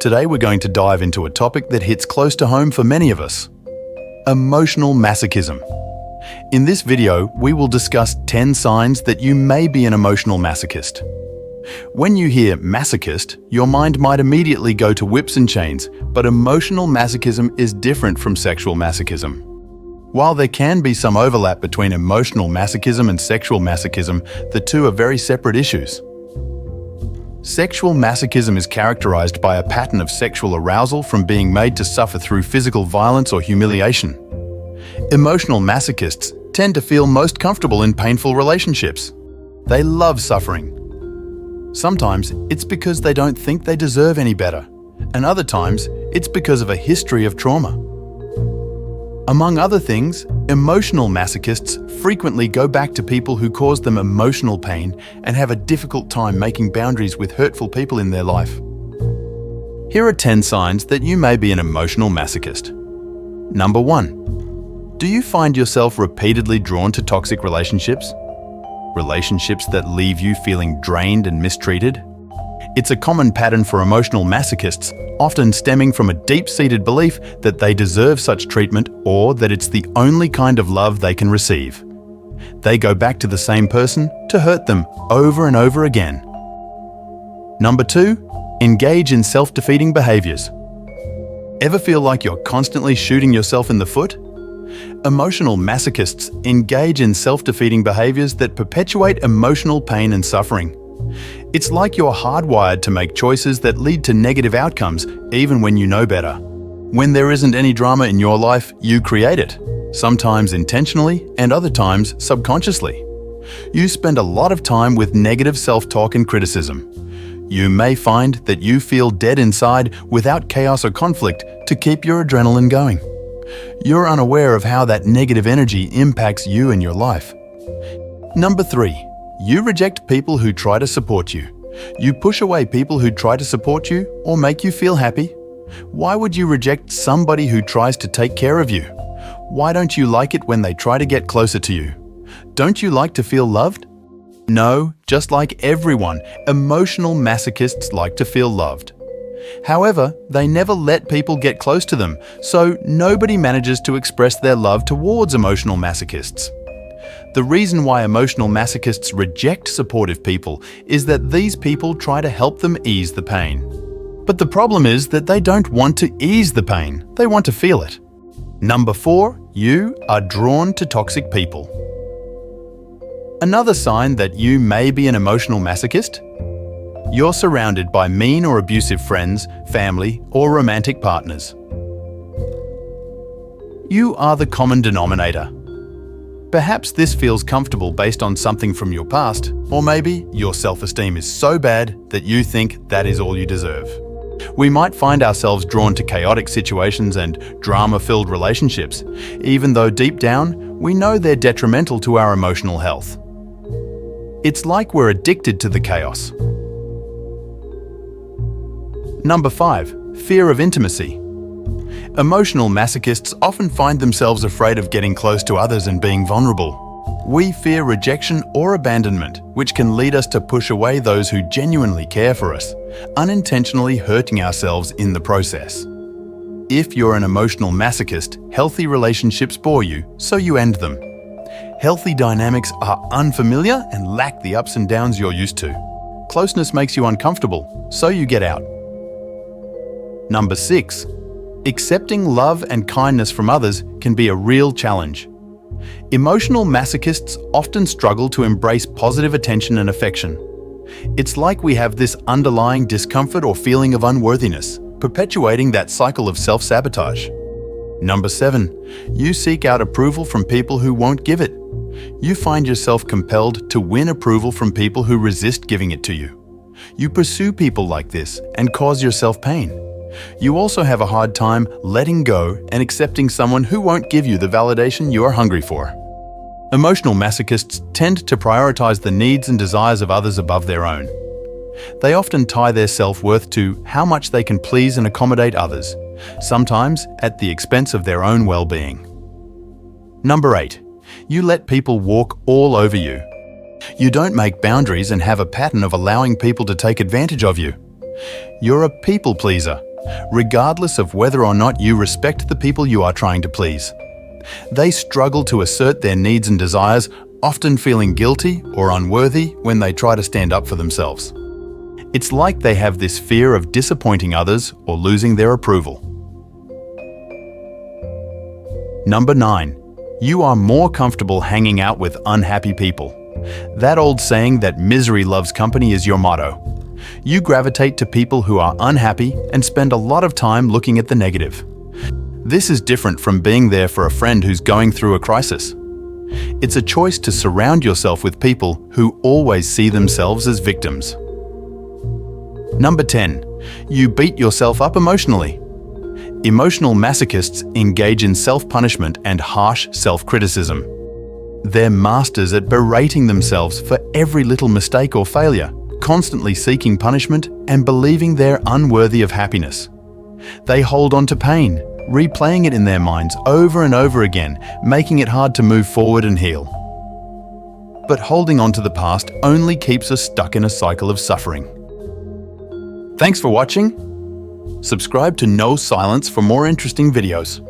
Today we're going to dive into a topic that hits close to home for many of us: emotional masochism. In this video, we will discuss 10 signs that you may be an emotional masochist. When you hear masochist, your mind might immediately go to whips and chains, but emotional masochism is different from sexual masochism. While there can be some overlap between emotional masochism and sexual masochism, the two are very separate issues. Sexual masochism is characterized by a pattern of sexual arousal from being made to suffer through physical violence or humiliation. Emotional masochists tend to feel most comfortable in painful relationships. They love suffering. Sometimes it's because they don't think they deserve any better, and other times it's because of a history of trauma. Among other things, emotional masochists frequently go back to people who caused them emotional pain and have a difficult time making boundaries with hurtful people in their life. Here are 10 signs that you may be an emotional masochist. Number 1. Do you find yourself repeatedly drawn to toxic relationships? Relationships that leave you feeling drained and mistreated? It's a common pattern for emotional masochists, often stemming from a deep-seated belief that they deserve such treatment or that it's the only kind of love they can receive. They go back to the same person to hurt them over and over again. Number 2. Engage in self-defeating behaviors. Ever feel like you're constantly shooting yourself in the foot? Emotional masochists engage in self-defeating behaviors that perpetuate emotional pain and suffering. It's like you're hardwired to make choices that lead to negative outcomes, even when you know better. When there isn't any drama in your life, you create it, sometimes intentionally and other times subconsciously. You spend a lot of time with negative self-talk and criticism. You may find that you feel dead inside without chaos or conflict to keep your adrenaline going. You're unaware of how that negative energy impacts you and your life. Number 3. You reject people who try to support you. You push away people who try to support you or make you feel happy. Why would you reject somebody who tries to take care of you? Why don't you like it when they try to get closer to you? Don't you like to feel loved? No, just like everyone, emotional masochists like to feel loved. However, they never let people get close to them, so nobody manages to express their love towards emotional masochists. The reason why emotional masochists reject supportive people is that these people try to help them ease the pain. But the problem is that they don't want to ease the pain, they want to feel it. Number 4. You are drawn to toxic people. Another sign that you may be an emotional masochist? You're surrounded by mean or abusive friends, family, or romantic partners. You are the common denominator. Perhaps this feels comfortable based on something from your past, or maybe your self-esteem is so bad that you think that is all you deserve. We might find ourselves drawn to chaotic situations and drama-filled relationships, even though deep down, we know they're detrimental to our emotional health. It's like we're addicted to the chaos. Number 5. Fear of intimacy. Emotional masochists often find themselves afraid of getting close to others and being vulnerable. We fear rejection or abandonment, which can lead us to push away those who genuinely care for us, unintentionally hurting ourselves in the process. If you're an emotional masochist, healthy relationships bore you, so you end them. Healthy dynamics are unfamiliar and lack the ups and downs you're used to. Closeness makes you uncomfortable, so you get out. Number 6. Accepting love and kindness from others can be a real challenge. Emotional masochists often struggle to embrace positive attention and affection. It's like we have this underlying discomfort or feeling of unworthiness, perpetuating that cycle of self-sabotage. Number 7. You seek out approval from people who won't give it. You find yourself compelled to win approval from people who resist giving it to you. You pursue people like this and cause yourself pain. You also have a hard time letting go and accepting someone who won't give you the validation you are hungry for. Emotional masochists tend to prioritize the needs and desires of others above their own. They often tie their self-worth to how much they can please and accommodate others, sometimes at the expense of their own well-being. Number 8. You let people walk all over you. You don't make boundaries and have a pattern of allowing people to take advantage of you. You're a people pleaser, regardless of whether or not you respect the people you are trying to please. They struggle to assert their needs and desires, often feeling guilty or unworthy when they try to stand up for themselves. It's like they have this fear of disappointing others or losing their approval. Number 9. You are more comfortable hanging out with unhappy people. That old saying that misery loves company is your motto. You gravitate to people who are unhappy and spend a lot of time looking at the negative. This is different from being there for a friend who's going through a crisis. It's a choice to surround yourself with people who always see themselves as victims. Number 10. You beat yourself up emotionally. Emotional masochists engage in self-punishment and harsh self-criticism. They're masters at berating themselves for every little mistake or failure, constantly seeking punishment and believing they're unworthy of happiness. They hold on to pain, replaying it in their minds over and over again, making it hard to move forward and heal. But holding on to the past only keeps us stuck in a cycle of suffering. Thanks for watching. Subscribe to No Silence for more interesting videos.